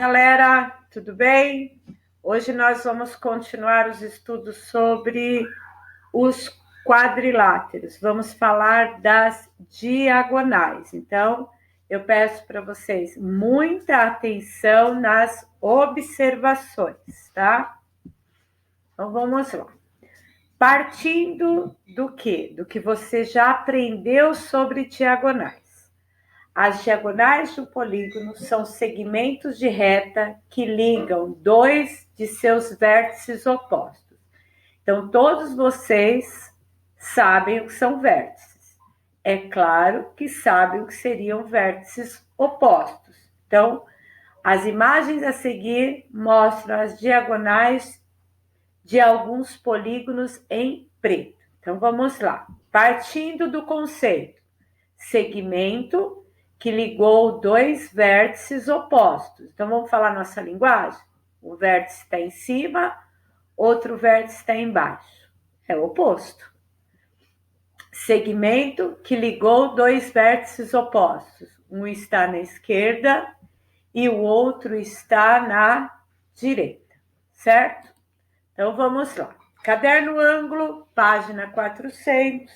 Galera, tudo bem? Hoje nós vamos continuar os estudos sobre os quadriláteros. Vamos falar das diagonais. Então, eu peço para vocês muita atenção nas observações, tá? Então, vamos lá. Partindo do quê? Do que você já aprendeu sobre diagonais. As diagonais de um polígono são segmentos de reta que ligam dois de seus vértices opostos. Então, todos vocês sabem o que são vértices. É claro que sabem o que seriam vértices opostos. Então, as imagens a seguir mostram as diagonais de alguns polígonos em preto. Então, vamos lá. Partindo do conceito, segmento que ligou dois vértices opostos. Então, vamos falar nossa linguagem? Um vértice está em cima, outro vértice está embaixo. É o oposto. Segmento que ligou dois vértices opostos. Um está na esquerda e o outro está na direita, certo? Então, vamos lá. Caderno ângulo, página 400.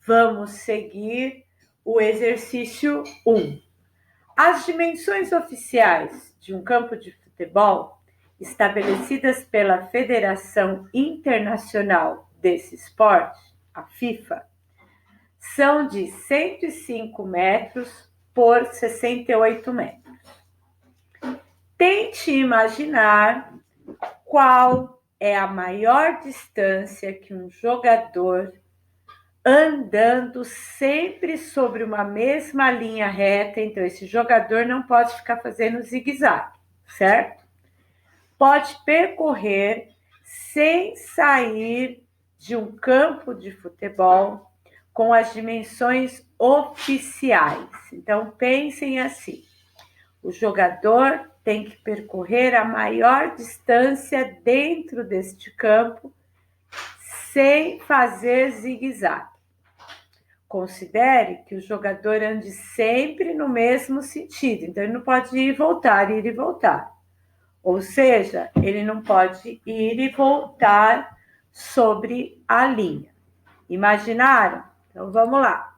Vamos seguir o exercício 1. As dimensões oficiais de um campo de futebol, estabelecidas pela Federação Internacional desse esporte, a FIFA, são de 105 metros por 68 metros. Tente imaginar qual é a maior distância que um jogador andando sempre sobre uma mesma linha reta. Então, esse jogador não pode ficar fazendo zigue-zague, certo? Pode percorrer sem sair de um campo de futebol com as dimensões oficiais. Então, pensem assim: o jogador tem que percorrer a maior distância dentro deste campo sem fazer zigue-zague. Considere que o jogador ande sempre no mesmo sentido. Então, ele não pode ir e voltar. Ou seja, ele não pode ir e voltar sobre a linha. Imaginaram? Então, vamos lá.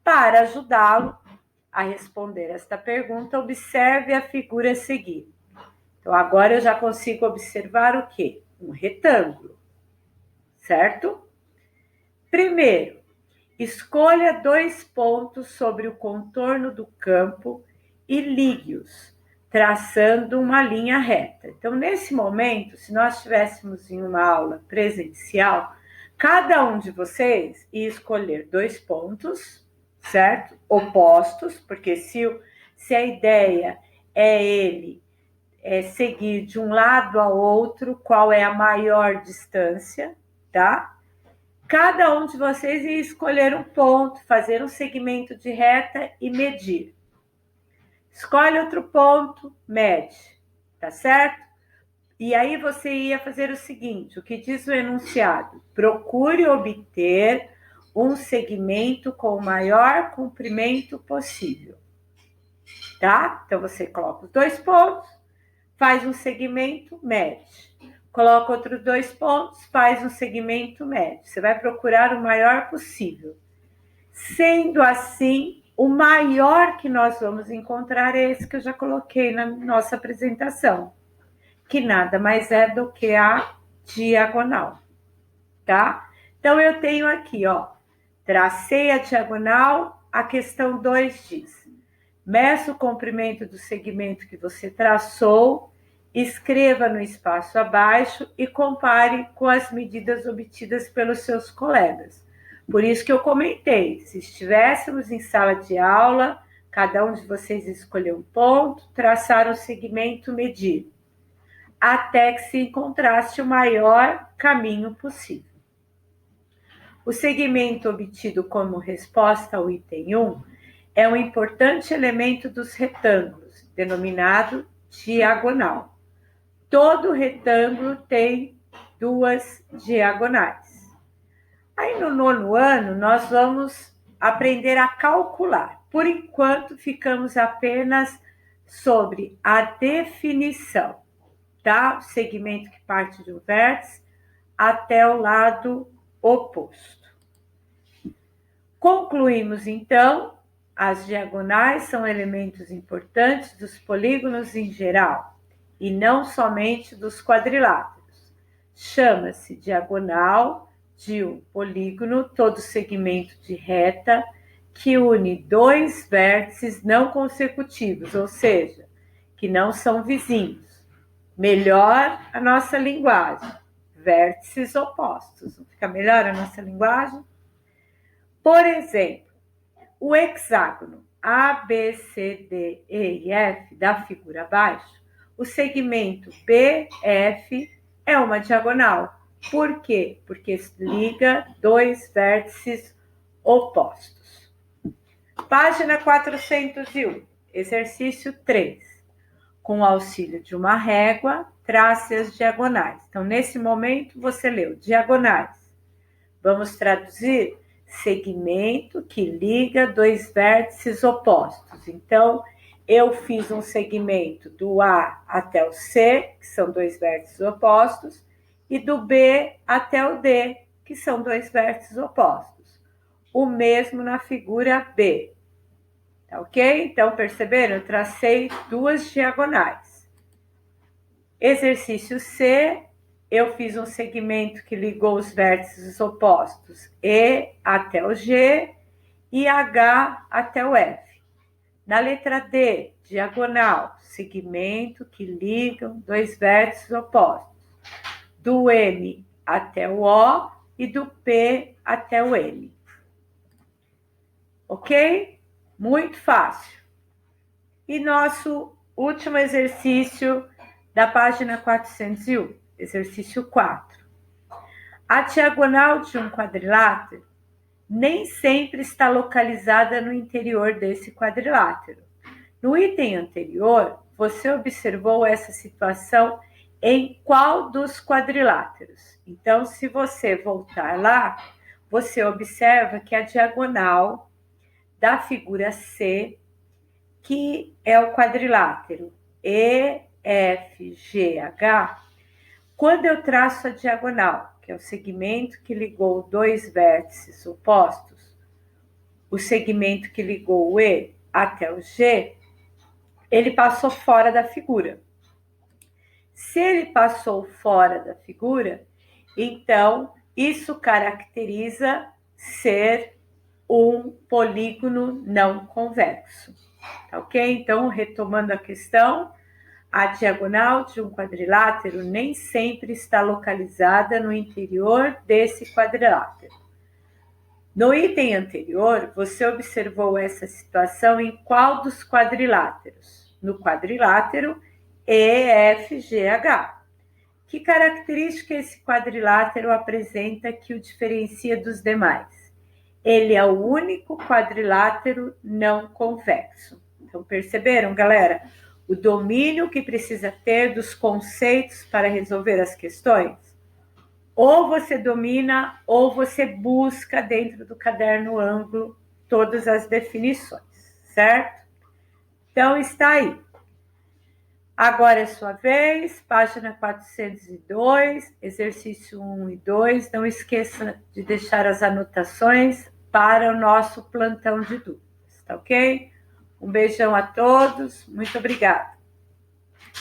Para ajudá-lo a responder esta pergunta, observe a figura a seguir. Então, agora eu já consigo observar o quê? Um retângulo, certo? Primeiro, escolha dois pontos sobre o contorno do campo e ligue-os, traçando uma linha reta. Então, nesse momento, se nós estivéssemos em uma aula presencial, cada um de vocês ia escolher dois pontos, certo? Opostos, porque se a ideia é ele seguir de um lado ao outro, qual é a maior distância, tá? Cada um de vocês ia escolher um ponto, fazer um segmento de reta e medir. Escolhe outro ponto, mede, tá certo? E aí você ia fazer o seguinte: o que diz o enunciado? Procure obter um segmento com o maior comprimento possível, tá? Então você coloca os dois pontos, faz um segmento, mede. Coloca outros dois pontos, faz um segmento médio. Você vai procurar o maior possível. Sendo assim, o maior que nós vamos encontrar é esse que eu já coloquei na nossa apresentação, que nada mais é do que a diagonal, tá? Então, eu tenho aqui, ó, tracei a diagonal, a questão 2 diz: meça o comprimento do segmento que você traçou, escreva no espaço abaixo e compare com as medidas obtidas pelos seus colegas. Por isso que eu comentei, se estivéssemos em sala de aula, cada um de vocês escolheu um ponto, traçar um segmento, medir, até que se encontrasse o maior caminho possível. O segmento obtido como resposta ao item 1 é um importante elemento dos retângulos, denominado diagonal. Todo retângulo tem duas diagonais. Aí no 9º ano, nós vamos aprender a calcular. Por enquanto, ficamos apenas sobre a definição, tá? O segmento que parte de um vértice até o lado oposto. Concluímos, então, as diagonais são elementos importantes dos polígonos em geral, e não somente dos quadriláteros. Chama-se diagonal de um polígono todo segmento de reta que une dois vértices não consecutivos, ou seja, que não são vizinhos. Melhor a nossa linguagem, vértices opostos. Não fica melhor a nossa linguagem? Por exemplo, o hexágono A, B, C, D, E e F da figura abaixo, o segmento BF é uma diagonal. Por quê? Porque liga dois vértices opostos. Página 401, exercício 3. Com o auxílio de uma régua, trace as diagonais. Então, nesse momento, você leu diagonais. Vamos traduzir segmento que liga dois vértices opostos. Então, eu fiz um segmento do A até o C, que são dois vértices opostos, e do B até o D, que são dois vértices opostos. O mesmo na figura B. Tá ok? Então, perceberam? Eu tracei duas diagonais. Exercício C, eu fiz um segmento que ligou os vértices opostos E até o G e H até o F. Na letra D, diagonal, segmento que ligam dois vértices opostos, do M até o O e do P até o N. Ok? Muito fácil. E nosso último exercício da página 401, exercício 4. A diagonal de um quadrilátero nem sempre está localizada no interior desse quadrilátero. No item anterior, você observou essa situação em qual dos quadriláteros? Então, se você voltar lá, você observa que a diagonal da figura C, que é o quadrilátero EFGH, quando eu traço a diagonal, que é o segmento que ligou dois vértices opostos, o segmento que ligou o E até o G, ele passou fora da figura. Se ele passou fora da figura, então isso caracteriza ser um polígono não convexo. Tá ok? Então, retomando a questão, a diagonal de um quadrilátero nem sempre está localizada no interior desse quadrilátero. No item anterior, você observou essa situação em qual dos quadriláteros? No quadrilátero EFGH. Que característica esse quadrilátero apresenta que o diferencia dos demais? Ele é o único quadrilátero não convexo. Então, perceberam, galera? O domínio que precisa ter dos conceitos para resolver as questões? Ou você domina, ou você busca dentro do caderno ângulo todas as definições, certo? Então, está aí. Agora é sua vez, página 402, exercício 1 e 2. Não esqueça de deixar as anotações para o nosso plantão de dúvidas, tá ok? Um beijão a todos, muito obrigada.